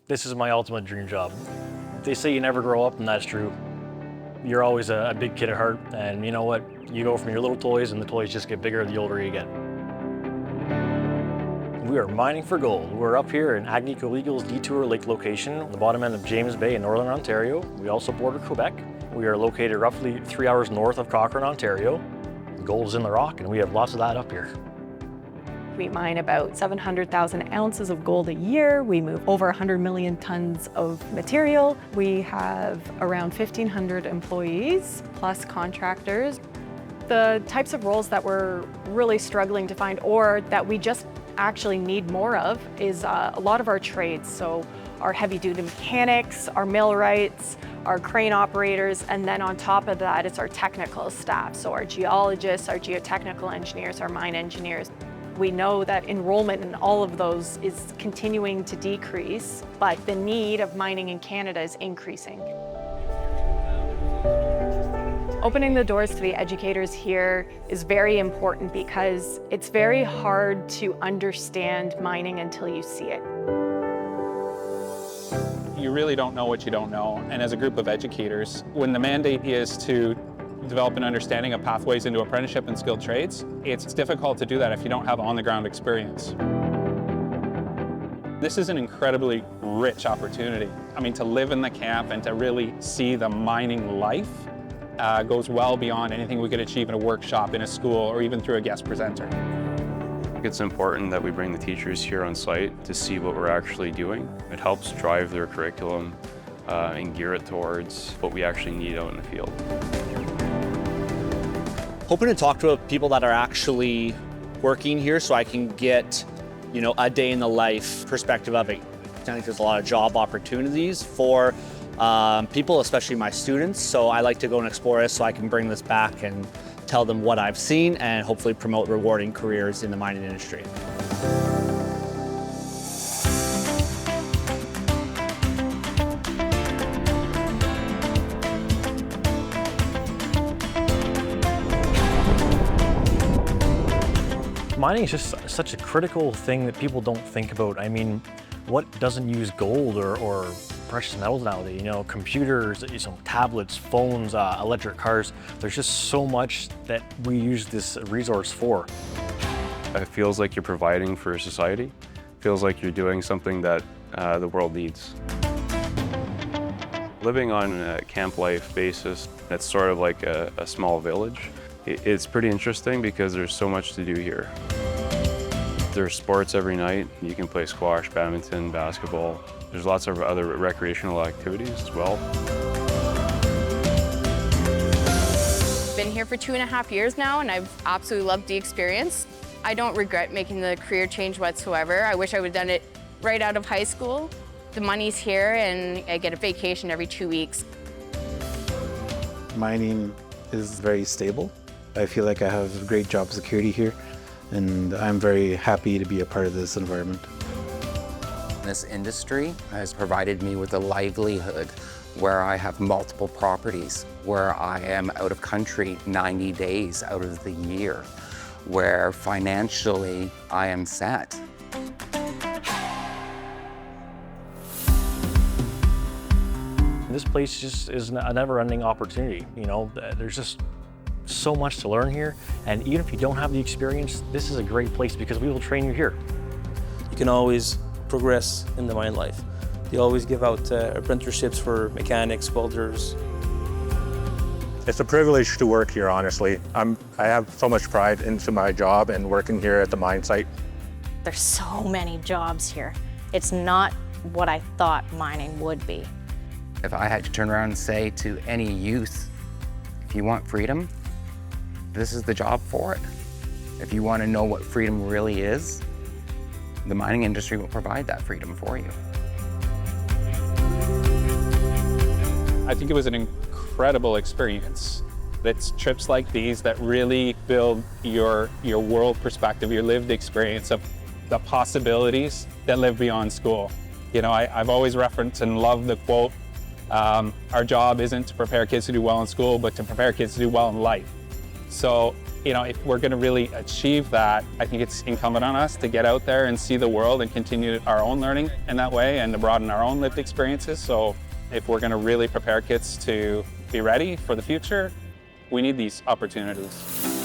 This is my ultimate dream job. They say you never grow up, and that's true. You're always a big kid at heart, and you know what? You go from your little toys, and the toys just get bigger the older you get. We are mining for gold. We're up here in Agnico Eagle's Detour Lake location, on the bottom end of James Bay in Northern Ontario. We also border Quebec. We are located roughly 3 hours north of Cochrane, Ontario. Gold is in the rock, and we have lots of that up here. We mine about 700,000 ounces of gold a year. We move over 100 million tons of material. We have around 1,500 employees, plus contractors. The types of roles that we're really struggling to find, or that we just actually need more of, is a lot of our trades. So our heavy-duty mechanics, our millwrights, our crane operators, and then on top of that, it's our technical staff. So our geologists, our geotechnical engineers, our mine engineers. We know that enrollment in all of those is continuing to decrease, but the need of mining in Canada is increasing. Opening the doors to the educators here is very important because it's very hard to understand mining until you see it. You really don't know what you don't know, and as a group of educators, when the mandate is to develop an understanding of pathways into apprenticeship and skilled trades, it's difficult to do that if you don't have on-the-ground experience. This is an incredibly rich opportunity. I mean, to live in the camp and to really see the mining life goes well beyond anything we could achieve in a workshop, in a school, or even through a guest presenter. It's important that we bring the teachers here on site to see what we're actually doing. It helps drive their curriculum and gear it towards what we actually need out in the field. Hoping to talk to people that are actually working here so I can get, a day in the life perspective of it. I think there's a lot of job opportunities for people, especially my students. So I like to go and explore this so I can bring this back and tell them what I've seen and hopefully promote rewarding careers in the mining industry. Mining is just such a critical thing that people don't think about. I mean, what doesn't use gold or precious metals nowadays? Computers, tablets, phones, electric cars. There's just so much that we use this resource for. It feels like you're providing for society. It feels like you're doing something that the world needs. Living on a camp life basis, it's sort of like a small village. It's pretty interesting because there's so much to do here. There's sports every night. You can play squash, badminton, basketball. There's lots of other recreational activities as well. Been here for 2.5 years now, and I've absolutely loved the experience. I don't regret making the career change whatsoever. I wish I would have done it right out of high school. The money's here, and I get a vacation every 2 weeks. Mining is very stable. I feel like I have great job security here, and I'm very happy to be a part of this environment. This industry has provided me with a livelihood where I have multiple properties, where I am out of country 90 days out of the year, where financially I am set. This place just is a never-ending opportunity. There's just so much to learn here, and even if you don't have the experience, this is a great place because we will train you here. You can always progress in the mine life. They always give out apprenticeships for mechanics, welders. It's a privilege to work here, honestly. I have so much pride into my job and working here at the mine site. There's so many jobs here. It's not what I thought mining would be. If I had to turn around and say to any youth, if you want freedom, this is the job for it. If you want to know what freedom really is, the mining industry will provide that freedom for you. I think it was an incredible experience. It's trips like these that really build your world perspective, your lived experience of the possibilities that live beyond school. I've always referenced and loved the quote, our job isn't to prepare kids to do well in school, but to prepare kids to do well in life. So You know, if we're going to really achieve that, I think it's incumbent on us to get out there and see the world and continue our own learning in that way and to broaden our own lived experiences. So if we're going to really prepare kids to be ready for the future, we need these opportunities.